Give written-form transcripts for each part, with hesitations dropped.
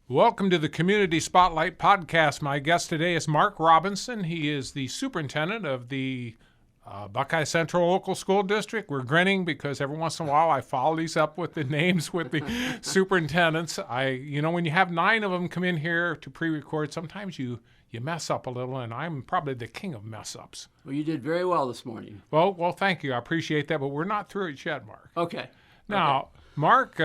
Welcome to the Community Spotlight Podcast. My guest today is Mark Robinson. He is the superintendent of the Buckeye Central Local School District. We're grinning because every once in a while I follow these up with the names with the superintendents. When you have 9 of them come in here to pre-record, sometimes you mess up a little, and I'm probably the king of mess-ups. Well, you did very well this morning. Well, thank you. I appreciate that, but we're not through it yet, Mark. Okay. Now, Mark,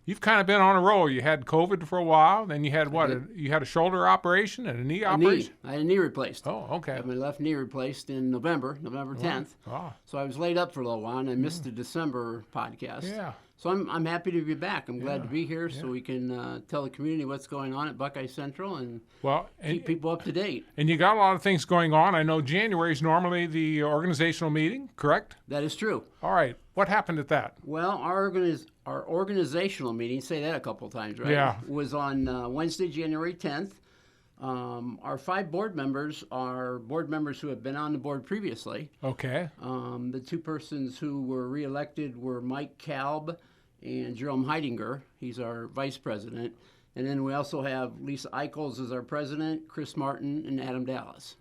you've kind of been on a roll. You had COVID for a while, then you had you had a shoulder operation and a knee operation? I had a knee replaced. Oh, okay. I had my left knee replaced in November 10th. Wow. So I was laid up for a little while, and I missed the December podcast. Yeah. So I'm happy to be back. I'm glad to be here so we can tell the community what's going on at Buckeye Central and keep people up to date. And you got a lot of things going on. I know January is normally the organizational meeting, correct? That is true. All right. What happened at that? Well, our organizational meeting, say that a couple of times, right? Yeah. Was on Wednesday, January 10th. Our 5 board members are board members who have been on the board previously. Okay. The 2 persons who were reelected were Mike Kalb and Jerome Heidinger. He's our vice president. And then we also have Lisa Eichels as our president, Chris Martin, and Adam Dallas.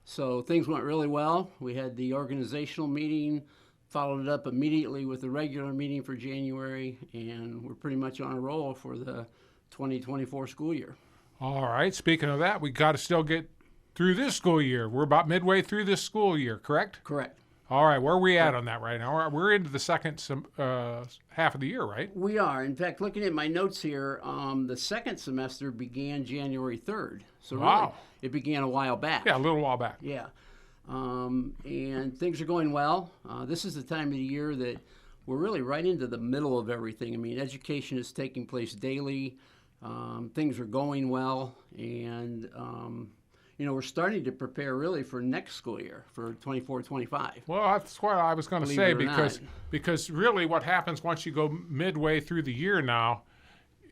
So things went really well. We had the organizational meeting, followed it up immediately with the regular meeting for January, and we're pretty much on a roll for the 2024 school year. All right. Speaking of that, we got to still get through this school year. We're about midway through this school year, correct? Correct. All right. Where are we at on that right now? We're into the second half of the year, right? We are. In fact, looking at my notes here, the second semester began January 3rd. So really, it began a while back. Yeah, a little while back. Yeah. And things are going well. This is the time of the year that we're really right into the middle of everything. I mean, education is taking place daily. Things are going well, and we're starting to prepare really for next school year, for 24-25. Well, that's what I was going to say, because really what happens once you go midway through the year now,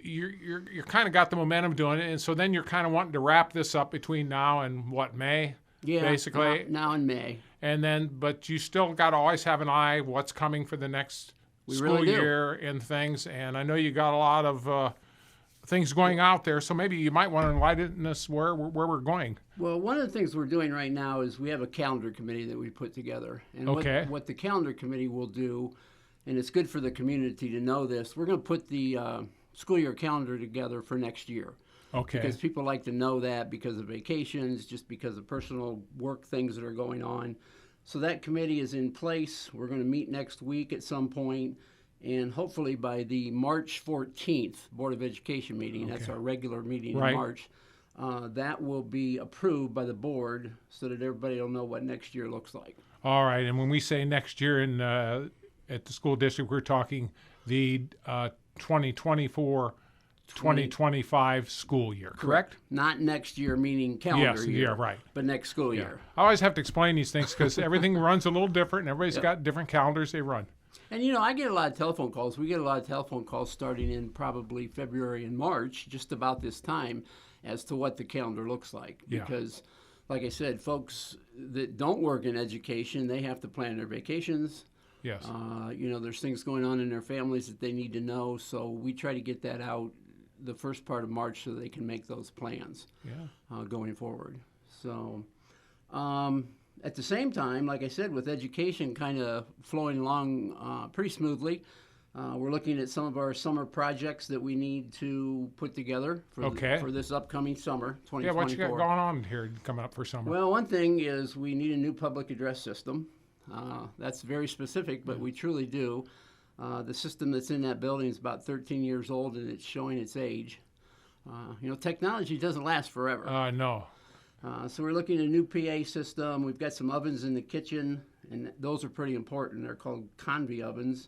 you're kind of got the momentum doing it, and so then you're kind of wanting to wrap this up between now and May? Yeah, basically. Now in May. And then, but you still got to always have an eye what's coming for the next school year and things, and I know you got a lot of things going out there, so maybe you might want to enlighten us where we're going. Well, one of the things we're doing right now is we have a calendar committee that we put together. And what the calendar committee will do, and it's good for the community to know this, we're going to put the school year calendar together for next year. Okay. Because people like to know that because of vacations, just because of personal work things that are going on. So that committee is in place. We're going to meet next week at some point. And hopefully by the March 14th Board of Education meeting, that's our regular meeting in March, that will be approved by the board so that everybody will know what next year looks like. All right. And when we say next year at the school district, we're talking the 2024-2025 school year, correct? Not next year, meaning calendar year. Yeah, right. But next school year. I always have to explain these things because everything runs a little different, and everybody's got different calendars they run. And, I get a lot of telephone calls. We get a lot of telephone calls starting in probably February and March, just about this time, as to what the calendar looks like. Because, like I said, folks that don't work in education, they have to plan their vacations. Yes. There's things going on in their families that they need to know. So we try to get that out the first part of March so they can make those plans going forward. So at the same time, like I said, with education kind of flowing along pretty smoothly, we're looking at some of our summer projects that we need to put together for this upcoming summer, 2024. Yeah, what you got going on here coming up for summer? Well, one thing is we need a new public address system. That's very specific, but we truly do. The system that's in that building is about 13 years old, and it's showing its age. Technology doesn't last forever. No. So we're looking at a new PA system. We've got some ovens in the kitchen, and those are pretty important. They're called Convy ovens.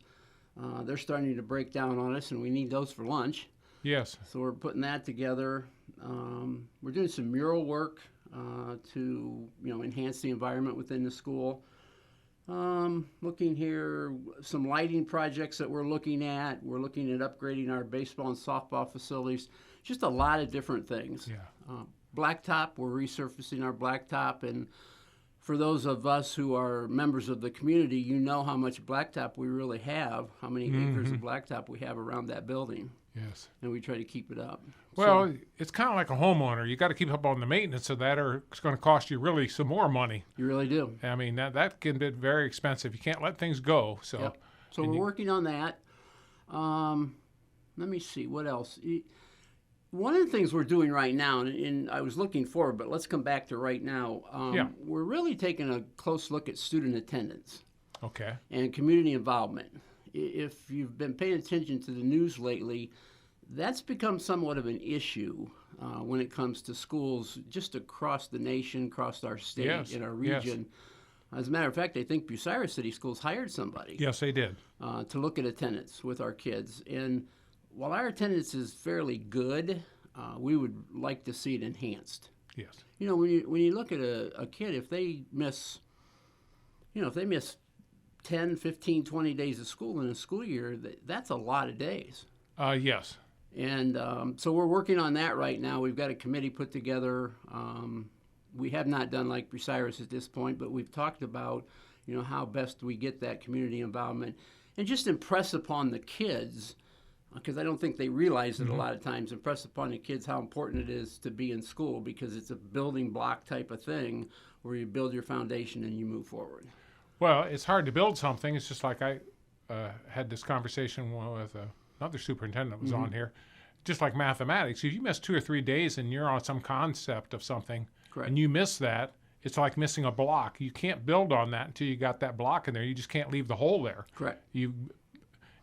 They're starting to break down on us, and we need those for lunch. Yes. So we're putting that together. We're doing some mural work to enhance the environment within the school. Looking here, some lighting projects that we're looking at. We're looking at upgrading our baseball and softball facilities. Just a lot of different things. Yeah. Blacktop, we're resurfacing our blacktop, and for those of us who are members of the community, you know how much blacktop we really have, how many acres of blacktop we have around that building. Yes. and we try to keep it up. Well, So, it's kind of like a homeowner. You got to keep up on the maintenance of that, or it's going to cost you really some more money. you really do. I mean, that can be very expensive. You can't let things go. So, Yep. So we're working on that. Let me see what else. One of the things we're doing right now, and I was looking forward, but let's come back to right now. Yeah. We're really taking a close look at student attendance okay. and community involvement. If you've been paying attention to the news lately, that's become somewhat of an issue when it comes to schools just across the nation, across our state, Yes, in our yes. region. As a matter of fact, I think Bucyrus City Schools hired somebody Yes, they did. to look at attendance with our kids. And while our attendance is fairly good, we would like to see it enhanced. Yes. You know, when you look at a kid, if they miss 10, 15, 20 days of school in a school year, that's a lot of days. Yes. And so we're working on that right now. We've got a committee put together. We have not done like Bucyrus at this point, but we've talked about, how best we get that community involvement and just impress upon the kids, because I don't think they realize it a lot of times, impress upon the kids how important it is to be in school, because it's a building block type of thing where you build your foundation and you move forward. Well, it's hard to build something. It's just like I had this conversation with another superintendent that was on here. Just like mathematics, if you miss 2 or 3 days and you're on some concept of something, Correct. and you miss that, it's like missing a block. You can't build on that until you got that block in there. You just can't leave the hole there. Correct.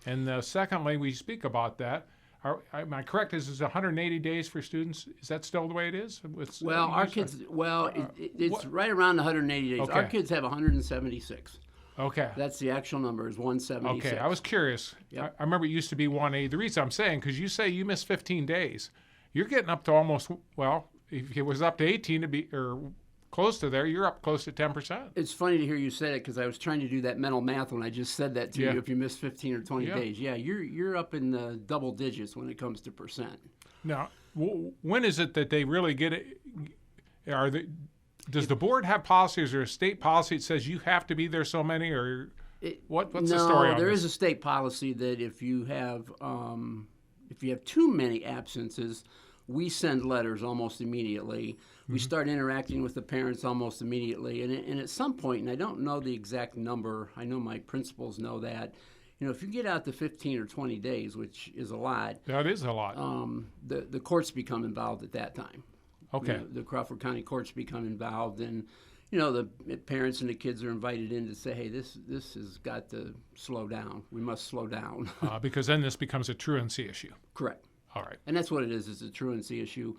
And secondly, we speak about that. Am I correct? Is 180 days for students? Is that still the way it is? Well, our kids, it's right around 180 days. Okay. Our kids have 176. Okay. That's the actual number, is 176. Okay. I was curious. Yep. I remember it used to be 180. The reason I'm saying, because you say you missed 15 days, you're getting up to almost, well, if it was up to 18 to be, or close to there, you're up close to 10%. It's funny to hear you say it, because I was trying to do that mental math when I just said that to Yeah. you. If you miss 15 or 20 Yeah. days, you're up in the double digits when it comes to percent. Now, when is it that they really get it? Does the board have policies or a state policy that says you have to be there so many, or what's the story on No, there this? is a state policy that if you have too many absences, we send letters almost immediately. We start interacting with the parents almost immediately. And at some point, and I don't know the exact number, I know my principals know that, if you get out to 15 or 20 days, which is a lot, That is a lot. the courts become involved at that time. Okay. The Crawford County courts become involved, and the parents and the kids are invited in to say, hey, this has got to slow down. We must slow down. Because then this becomes a truancy issue. Correct. All right. And that's what it is. It's a truancy issue.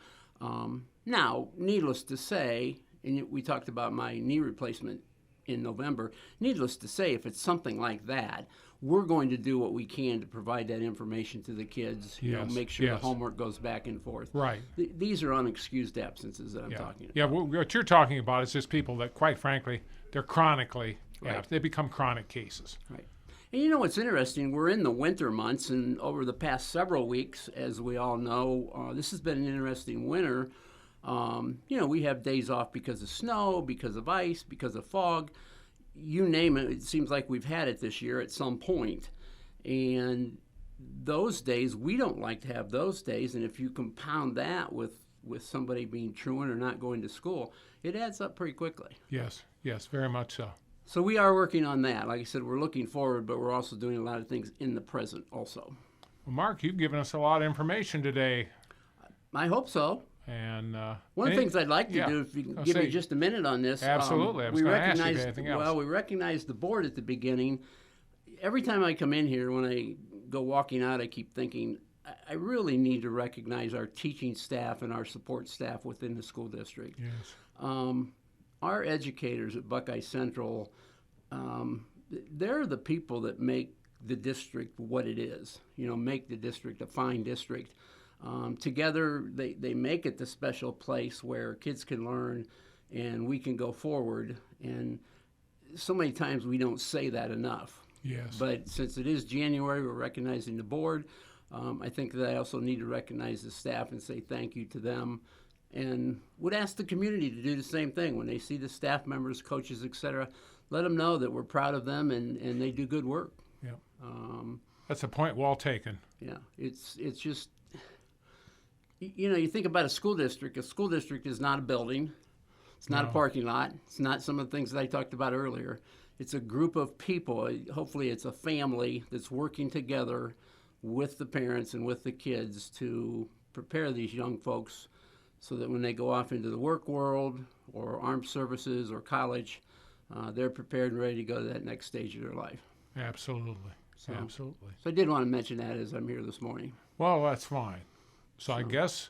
Now, needless to say, and we talked about my knee replacement in November, needless to say, if it's something like that, we're going to do what we can to provide that information to the kids, Yes, make sure yes. the homework goes back and forth. Right. These are unexcused absences that I'm Yeah. talking about. Yeah. What you're talking about is just people that, quite frankly, they're chronically, Right. they become chronic cases. Right. And you know what's interesting? We're in the winter months, and over the past several weeks, as we all know, this has been an interesting winter. We have days off because of snow, because of ice, because of fog. You name it, it seems like we've had it this year at some point. And those days, we don't like to have those days. And if you compound that with somebody being truant or not going to school, it adds up pretty quickly. Yes. Yes. Very much so. So we are working on that. Like I said, we're looking forward, but we're also doing a lot of things in the present also. Well, Mark, you've given us a lot of information today. I hope so. And One of the things I'd like to yeah. do, if you can I'll give me say- just a minute on this. Absolutely. I was we gonna ask you recognized, anything else. Well, we recognized the board at the beginning. Every time I come in here, when I go walking out, I keep thinking, I really need to recognize our teaching staff and our support staff within the school district. Yes. Our educators at Buckeye Central, they're the people that make the district what it is, make the district a fine district. Together, they make it the special place where kids can learn and we can go forward. And so many times we don't say that enough. Yes. But since it is January, we're recognizing the board. I think that I also need to recognize the staff and say thank you to them. And would ask the community to do the same thing. When they see the staff members, coaches, etc., let them know that we're proud of them and they do good work. Yeah. That's a point well taken. Yeah, it's just You think about a school district. A school district is not a building. It's not a parking lot. It's not some of the things that I talked about earlier. It's a group of people. Hopefully it's a family that's working together with the parents and with the kids to prepare these young folks so that when they go off into the work world or armed services or college, they're prepared and ready to go to that next stage of their life. Absolutely. Absolutely. So I did want to mention that as I'm here this morning. Well, that's fine. So I guess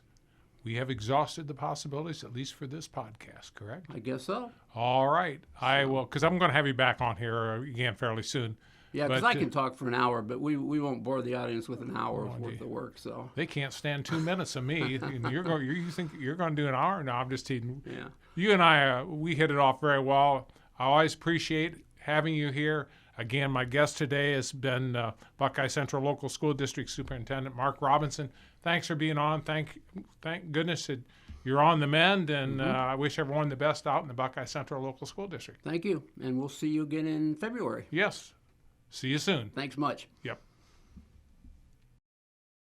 we have exhausted the possibilities, at least for this podcast, correct? I guess so. All right. I will, because I'm going to have you back on here again fairly soon. Yeah, because I can talk for an hour, but we won't bore the audience with an hour worth of work. So they can't stand 2 minutes of me. And you think you're going to do an hour? No, I'm just teasing. Yeah. You and I, we hit it off very well. I always appreciate having you here. Again, my guest today has been Buckeye Central Local School District Superintendent Mark Robinson. Thanks for being on. Thank goodness that you're on the mend, and I wish everyone the best out in the Buckeye Central Local School District. Thank you, and we'll see you again in February. Yes. See you soon. Thanks much. Yep.